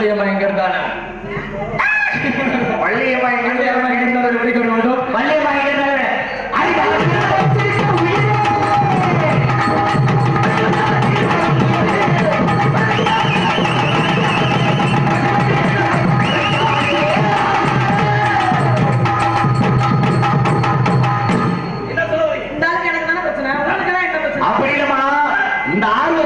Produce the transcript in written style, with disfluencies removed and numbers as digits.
வள்ளியம்மா எங்க இருந்தாலும் வள்ளியம்மா எங்க இருந்தாலும் வெளிக்கொண்டு வேண்டும். வள்ளியம்மா எங்க இருந்தாலும் அப்படி இல்லமா இந்த ஆர்வ